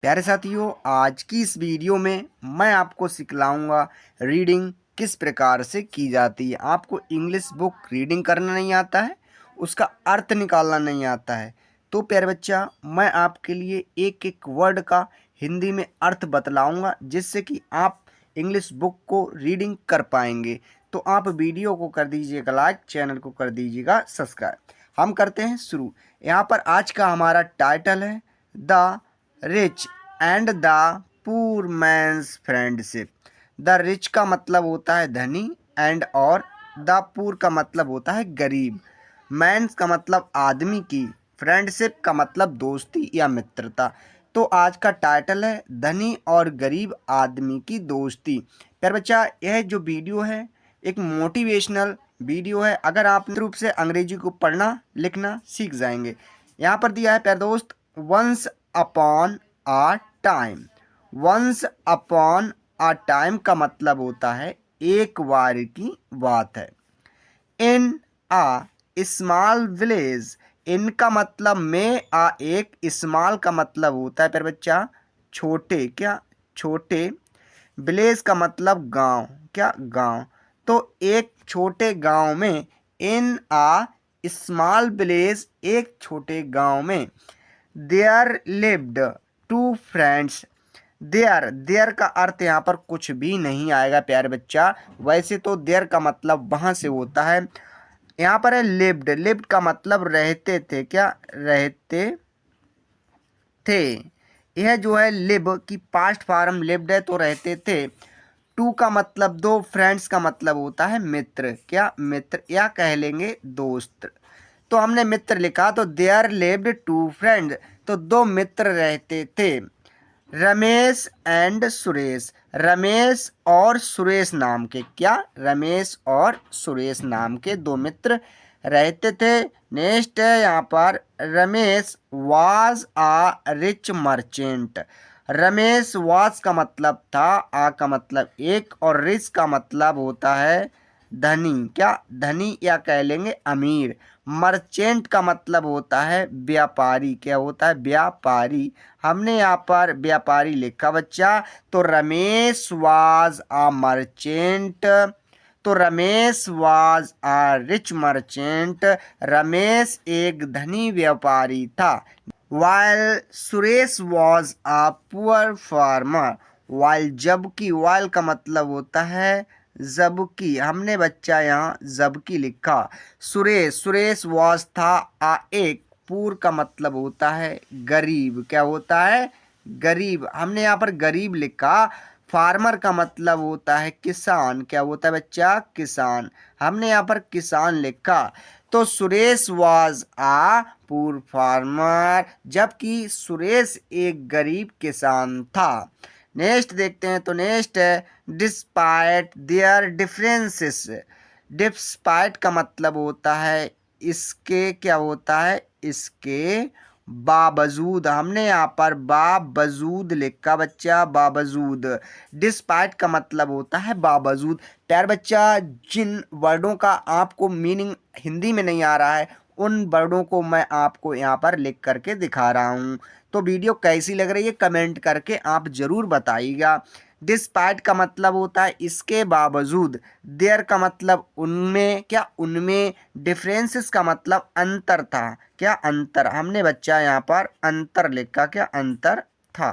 प्यारे साथियों, आज की इस वीडियो में मैं आपको सिखलाऊंगा रीडिंग किस प्रकार से की जाती है। आपको इंग्लिश बुक रीडिंग करना नहीं आता है, उसका अर्थ निकालना नहीं आता है, तो प्यारे बच्चा मैं आपके लिए एक एक वर्ड का हिंदी में अर्थ बतलाऊंगा, जिससे कि आप इंग्लिश बुक को रीडिंग कर पाएंगे। तो आप वीडियो को कर दीजिएगा लाइक, चैनल को कर दीजिएगा सब्सक्राइब। हम करते हैं शुरू। यहाँ पर आज का हमारा टाइटल है the rich and the poor man's friendship. The rich का मतलब होता है धनी, एंड और द पुअर का मतलब होता है गरीब, मैन्स का मतलब आदमी की, फ्रेंडशिप का मतलब दोस्ती या मित्रता। तो आज का टाइटल है धनी और गरीब आदमी की दोस्ती। प्यारे बच्चा, यह जो वीडियो है एक मोटिवेशनल वीडियो है। अगर आप रूप से अंग्रेजी को पढ़ना लिखना सीख जाएंगे। यहाँ पर दिया है प्यारे दोस्त, वंस अपॉन आ टाइम। वंस अपॉन आ टाइम का मतलब होता है एक बार की बात है। इन आ स्मॉल विलेज, इन का मतलब में, आ एक, स्मॉल का मतलब होता है पर बच्चा छोटे, क्या छोटे, विलेज का मतलब गांव, क्या गांव। तो एक छोटे गांव में, इन आ स्मॉल विलेज, एक छोटे गांव में, there lived two friends. There, there का अर्थ यहाँ पर कुछ भी नहीं आएगा प्यारे बच्चा। वैसे तो देयर का मतलब वहाँ से होता है, यहाँ पर है लिव्ड। लिव्ड का मतलब रहते थे, क्या रहते थे। यह जो है लिव की पास्ट फॉर्म लिव्ड है, तो रहते थे। टू का मतलब दो, फ्रेंड्स का मतलब होता है मित्र, क्या मित्र, या कह लेंगे दोस्त। तो हमने मित्र लिखा, तो देयर लिव्ड टू फ्रेंड, तो दो मित्र रहते थे, रमेश एंड सुरेश। रमेश और सुरेश नाम के, क्या रमेश और सुरेश नाम के दो मित्र रहते थे। नेक्स्ट है यहाँ पर, Ramesh was a rich merchant. Ramesh was का मतलब था, आ का मतलब एक, और रिच का मतलब होता है धनी, क्या धनी, या कह लेंगे अमीर। मर्चेंट का मतलब होता है व्यापारी, क्या होता है व्यापारी। हमने यहाँ पर व्यापारी लिखा बच्चा। तो रमेश वाज आ मर्चेंट, तो Ramesh was a rich merchant, Ramesh एक धनी व्यापारी था। While Suresh was a poor farmer. While, जबकि, वाइल का मतलब होता है जबकि, हमने बच्चा यहाँ जबकि लिखा। सुरेश, सुरेश वॉज था आ एक, पुअर का मतलब होता है गरीब, क्या होता है गरीब। हमने यहाँ पर गरीब लिखा। फार्मर का मतलब होता है किसान, क्या होता है बच्चा किसान। हमने यहाँ पर किसान लिखा। तो Suresh was a poor farmer, जबकि सुरेश एक गरीब किसान था। नेक्स्ट देखते हैं, तो नेक्स्ट है डिस्पाइट देयर डिफरेंसेस। डिस्पाइट का मतलब होता है इसके, क्या होता है इसके बावजूद। हमने यहाँ पर बावजूद लिखा बच्चा, बावजूद। डिस्पाइट का मतलब होता है बावजूद। प्यार बच्चा, जिन वर्डों का आपको मीनिंग हिंदी में नहीं आ रहा है, उन वर्डों को मैं आपको यहाँ पर लिख करके दिखा रहा हूँ। तो वीडियो कैसी लग रही है कमेंट करके आप ज़रूर बताइएगा। डिस्पाइट का मतलब होता है इसके बावजूद। देयर का मतलब उनमें, क्या उनमें। डिफरेंसेस का मतलब अंतर था, क्या अंतर। हमने बच्चा यहाँ पर अंतर लिखा, क्या अंतर था।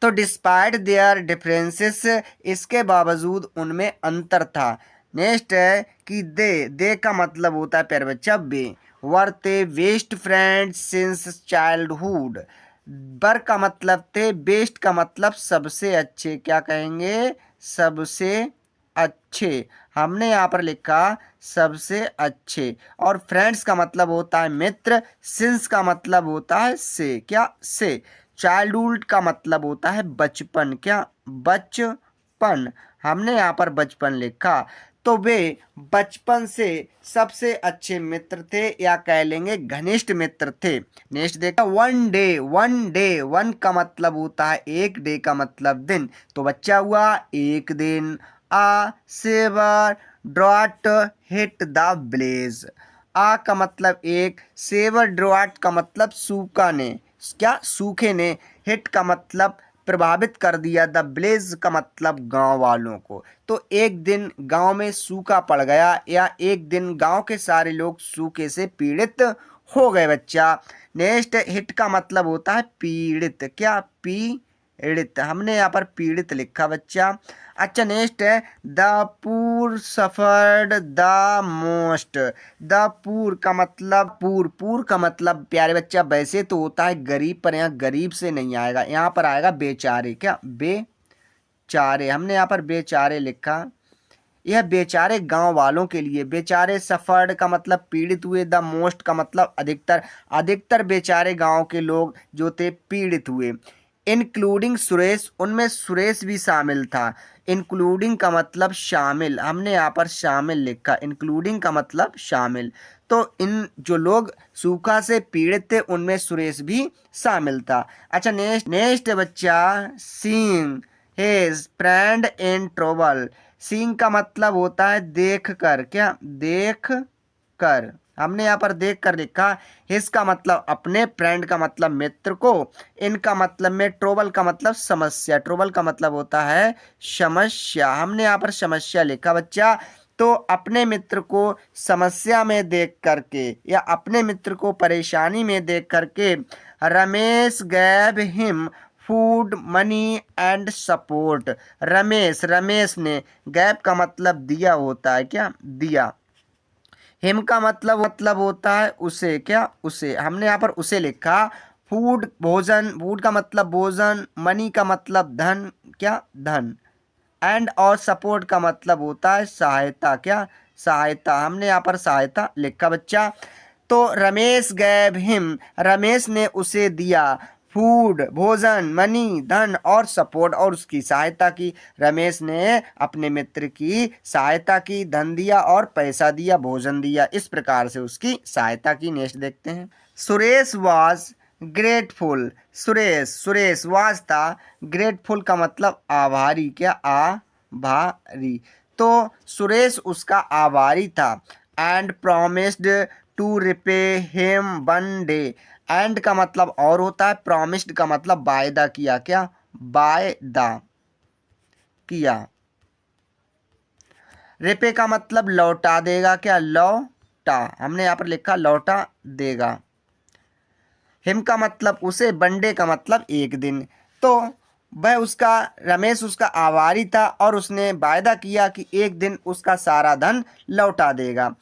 तो डिस्पाइट देयर डिफरेंसेस, इसके बावजूद उनमें अंतर था। नेक्स्ट है कि दे का मतलब होता है प्यारे बच्चा वे, वर ते बेस्ट फ्रेंड्स सिंस चाइल्डहुड। बर का मतलब थे, बेस्ट का मतलब सबसे अच्छे, क्या कहेंगे सबसे अच्छे। हमने यहाँ पर लिखा सबसे अच्छे। और फ्रेंड्स का मतलब होता है मित्र, सिंस का मतलब होता है से, क्या से। चाइल्डहुड का मतलब होता है बचपन, क्या बचपन। हमने यहाँ पर बचपन लिखा। तो वे बचपन से सबसे अच्छे मित्र थे, या कह लेंगे घनिष्ठ मित्र थे। नेक्स्ट देखा, one day. One day, one का मतलब होता है एक, डे का मतलब दिन। तो बच्चा हुआ एक दिन। A severe drought hit the village. A का मतलब एक, सेवर ड्रॉट का मतलब सूखा ने, क्या, सूखे ने, हिट का मतलब प्रभावित कर दिया, द विलेज का मतलब गांव वालों को। तो एक दिन गांव में सूखा पड़ गया या एक दिन गांव के सारे लोग सूखे से पीड़ित हो गए बच्चा। नेक्स्ट, हिट का मतलब होता है पीड़ित, क्या, पीड़ित, हमने यहाँ पर पीड़ित लिखा बच्चा। अच्छा नेक्स्ट है द पूर सफर्ड द मोस्ट। द पूर का मतलब पूर का मतलब प्यारे बच्चा वैसे तो होता है गरीब, पर यहाँ गरीब से नहीं आएगा, यहाँ पर आएगा बेचारे, क्या, बेचारे, हमने यहाँ पर बेचारे लिखा। यह बेचारे गांव वालों के लिए, बेचारे सफर्ड का मतलब पीड़ित हुए, द मोस्ट का मतलब अधिकतर, अधिकतर बेचारे गांव के लोग जो थे पीड़ित हुए। इंक्लूडिंग सुरेश, उनमें सुरेश भी शामिल था। इंक्लूडिंग का मतलब शामिल, हमने यहाँ पर शामिल लिखा, इंक्लूडिंग का मतलब शामिल। तो इन जो लोग सूखा से पीड़ित थे उनमें सुरेश भी शामिल था। अच्छा नेक्स्ट, नेक्स्ट बच्चा, seeing his friend in trouble. Seeing का मतलब होता है देख कर, क्या, देख कर, हमने यहाँ पर देख कर लिखा। हिज का मतलब अपने, फ्रेंड का मतलब मित्र को, इनका मतलब में, ट्रोबल का मतलब समस्या, ट्रोबल का मतलब होता है समस्या, हमने यहाँ पर समस्या लिखा बच्चा। तो अपने मित्र को समस्या में देख करके या अपने मित्र को परेशानी में देख करके Ramesh gave him food money and support. Ramesh, Ramesh ने, गैप का मतलब दिया होता है, क्या, दिया। हिम का मतलब होता है उसे, क्या, उसे, हमने यहाँ पर उसे लिखा। फूड भोजन, फूड का मतलब भोजन, मनी का मतलब धन, क्या, धन, एंड और सपोर्ट का मतलब होता है सहायता, क्या, सहायता, हमने यहाँ पर सहायता लिखा बच्चा। तो रमेश गैव हिम, रमेश ने उसे दिया, फूड भोजन, मनी धन और सपोर्ट और उसकी सहायता की। रमेश ने अपने मित्र की सहायता की, धन दिया और पैसा दिया, भोजन दिया, इस प्रकार से उसकी सहायता की। नेक्स्ट देखते हैं। Suresh was grateful. Suresh, Suresh was था, ग्रेटफुल का मतलब आभारी, क्या, आभारी। तो सुरेश उसका आभारी था। And promised to repay him one day. And का मतलब और होता है, प्रॉमिस्ड का मतलब वायदा किया, क्या, वायदा किया। रिपे का मतलब लौटा देगा, क्या, लौटा, हमने यहाँ पर लिखा लौटा देगा। हिम का मतलब उसे, वनडे का मतलब एक दिन। तो वह उसका, रमेश उसका आभारी था और उसने वायदा किया कि एक दिन उसका सारा धन लौटा देगा।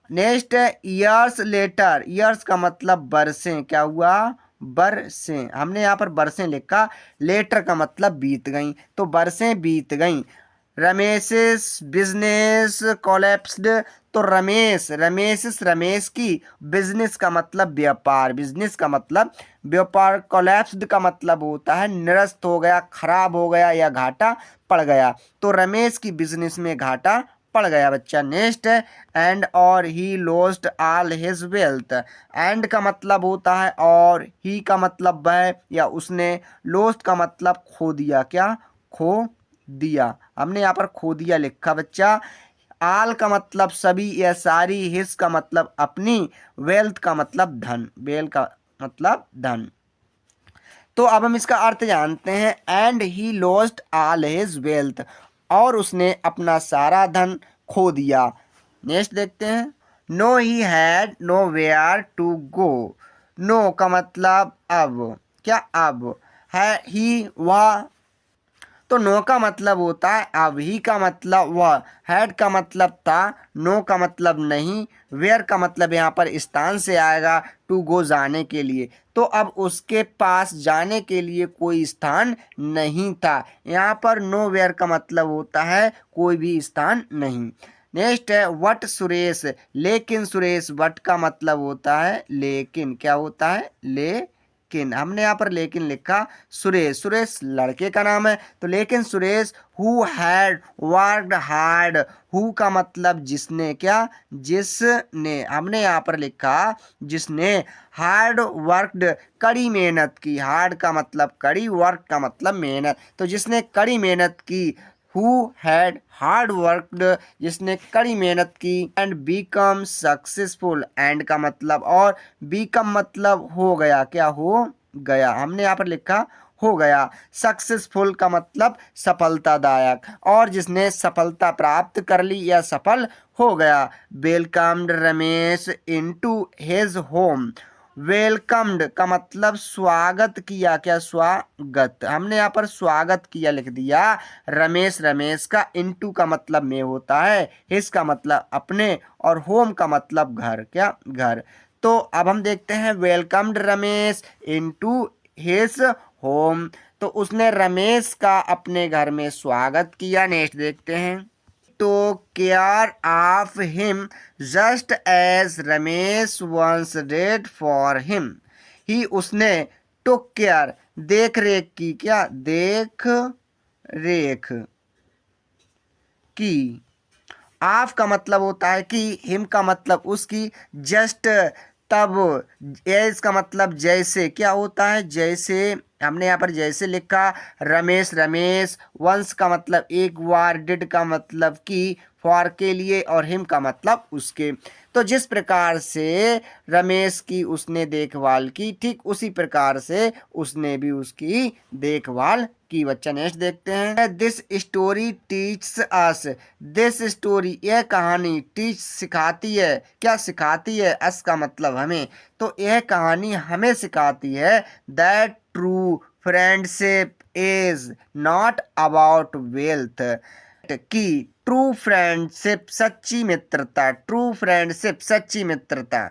नेक्स्ट है ईयर्स लेटर। ईयर्स का मतलब बरसें, क्या हुआ, बरसें, हमने यहाँ पर बरसें लिखा। लेटर का मतलब बीत गई, तो बरसें बीत गई। Ramesh business collapsed. तो रमेश, रमेश की, बिजनेस का मतलब व्यापार, बिजनेस का मतलब व्यापार, कोलैप्स्ड का मतलब होता है निरस्त हो गया, खराब हो गया या घाटा पड़ गया। तो रमेश की बिजनेस में घाटा पड़ गया बच्चा। नेक्स्ट है एंड और he lost all his wealth. And का मतलब होता है और, ही का मतलब वह या उसने, लॉस्ट का मतलब खो दिया, क्या, खो दिया, हमने यहाँ पर खो दिया लिखा बच्चा। आल का मतलब सभी या सारी, हिज का मतलब अपनी, वेल्थ का मतलब धन, वेल का मतलब धन। तो अब हम इसका अर्थ जानते हैं। And he lost all his wealth, और उसने अपना सारा धन खो दिया। नेक्स्ट देखते हैं। Now he had nowhere to go. Now का मतलब अब, क्या, अब, है ही वह। तो नो का मतलब होता है अब, ही का मतलब वह, हैड का मतलब था, नो का मतलब नहीं, वेयर का मतलब यहाँ पर स्थान से आएगा, टू गो जाने के लिए। तो अब उसके पास जाने के लिए कोई स्थान नहीं था। यहाँ पर नो वेयर का मतलब होता है कोई भी स्थान नहीं। नेक्स्ट है वट सुरेश। लेकिन सुरेश, वट का मतलब होता है लेकिन, क्या होता है, लेकिन, हमने यहाँ पर लेकिन लिखा। सुरेश, सुरेश लड़के का नाम है, तो लेकिन Suresh who had worked hard. Who का मतलब जिसने, क्या, जिसने, हमने यहाँ पर लिखा जिसने, हार्ड वर्कड कड़ी मेहनत की। हार्ड का मतलब कड़ी, वर्क का मतलब मेहनत, तो जिसने कड़ी मेहनत की। हु हैड हार्ड वर्कड, जिसने कड़ी मेहनत की। एंड बीकम सक्सेसफुल, एंड का मतलब और, बीकम मतलब हो गया, क्या, हो गया, हमने यहाँ पर लिखा हो गया। सक्सेसफुल का मतलब सफलतादायक, और जिसने सफलता प्राप्त कर ली या सफल हो गया। Welcomed Ramesh into his home. Welcomed का मतलब स्वागत किया, क्या स्वागत, हमने यहाँ पर स्वागत किया लिख दिया। रमेश, रमेश का इनटू का मतलब में होता है, हिज का मतलब अपने, और होम का मतलब घर, क्या घर। तो अब हम देखते हैं welcomed Ramesh into his home, तो उसने रमेश का अपने घर में स्वागत किया। नेक्स्ट देखते हैं। तो care of him just as Ramesh once did for him. He, उसने टुक केयर, देख रेख की, क्या देख रेख की। ऑफ का मतलब होता है कि, हिम का मतलब उसकी, जस्ट तब, एज का मतलब जैसे, क्या होता है जैसे, हमने यहाँ पर जैसे लिखा। रमेश, रमेश, वंस का मतलब एक बार, डिड का मतलब कि, फॉर के लिए, और हिम का मतलब उसके। तो जिस प्रकार से रमेश की उसने देखभाल की, ठीक उसी प्रकार से उसने भी उसकी देखभाल की। बच्चा नेक्स्ट देखते हैं। This story teaches us. This story, यह कहानी, टीच सिखाती है, क्या सिखाती है, अस का मतलब हमें, तो यह कहानी हमें सिखाती है that true friendship is not about wealth. की ट्रू फ्रेंडशिप, सच्ची मित्रता, ट्रू फ्रेंडशिप सच्ची मित्रता,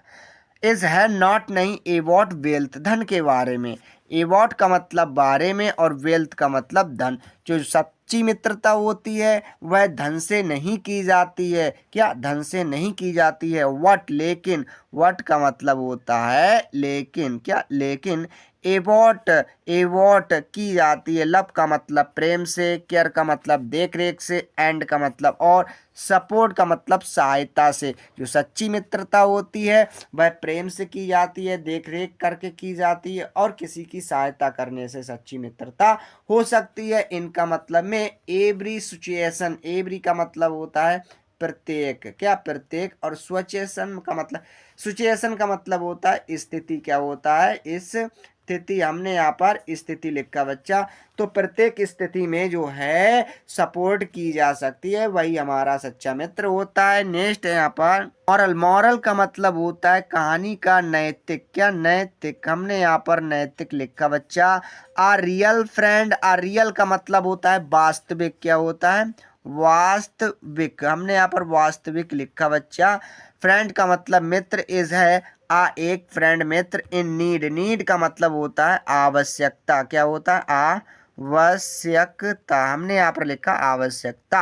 इज है नॉट नहीं, एवॉट वेल्थ, धन के बारे में। एवॉट का मतलब बारे में, और वेल्थ का मतलब धन। जो सच्ची मित्रता होती है वह धन से नहीं की जाती है, क्या धन से नहीं की जाती है। वट, लेकिन, वट का मतलब होता है लेकिन, क्या लेकिन। एवॉट, एवॉट की जाती है, लव का मतलब प्रेम से, केयर का मतलब देख रेख से, एंड का मतलब और, सपोर्ट का मतलब सहायता से। जो सच्ची मित्रता होती है वह प्रेम से की जाती है, देख रेख करके की जाती है, और किसी की सहायता करने से सच्ची मित्रता हो सकती है। इनका मतलब में एवरी सिचुएशन, एवरी का मतलब होता है प्रत्येक, क्या प्रत्येक, और सिचुएशन का मतलब, सिचुएशन का मतलब होता है स्थिति, क्या होता है इस स्थिति, हमने यहाँ पर स्थिति लिखा बच्चा। तो प्रत्येक स्थिति में जो है सपोर्ट की जा सकती है, वही हमारा सच्चा मित्र होता है। नेक्स्ट है यहाँ पर मॉरल। मॉरल का मतलब होता है कहानी का नैतिक, क्या नैतिक, हमने यहाँ पर नैतिक लिखा बच्चा। आ रियल फ्रेंड, आ रियल का मतलब होता है वास्तविक, क्या होता है वास्तविक, हमने यहाँ पर वास्तविक लिखा बच्चा। फ्रेंड का मतलब मित्र, इज है आ एक friend Mitra, in need, need का मतलब होता है आवश्यकता, क्या होता है आवश्यकता, हमने यहाँ पर लिखा आवश्यकता।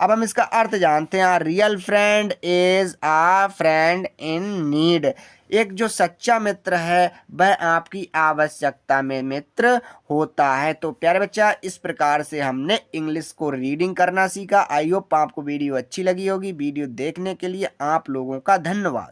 अब हम इसका अर्थ जानते हैं। Real friend is a friend in need. एक जो सच्चा मित्र है वह आपकी आवश्यकता में मित्र होता है। तो प्यारे बच्चा, इस प्रकार से हमने इंग्लिश को रीडिंग करना सीखा। आई होप आपको वीडियो अच्छी लगी होगी। वीडियो देखने के लिए आप लोगों का धन्यवाद।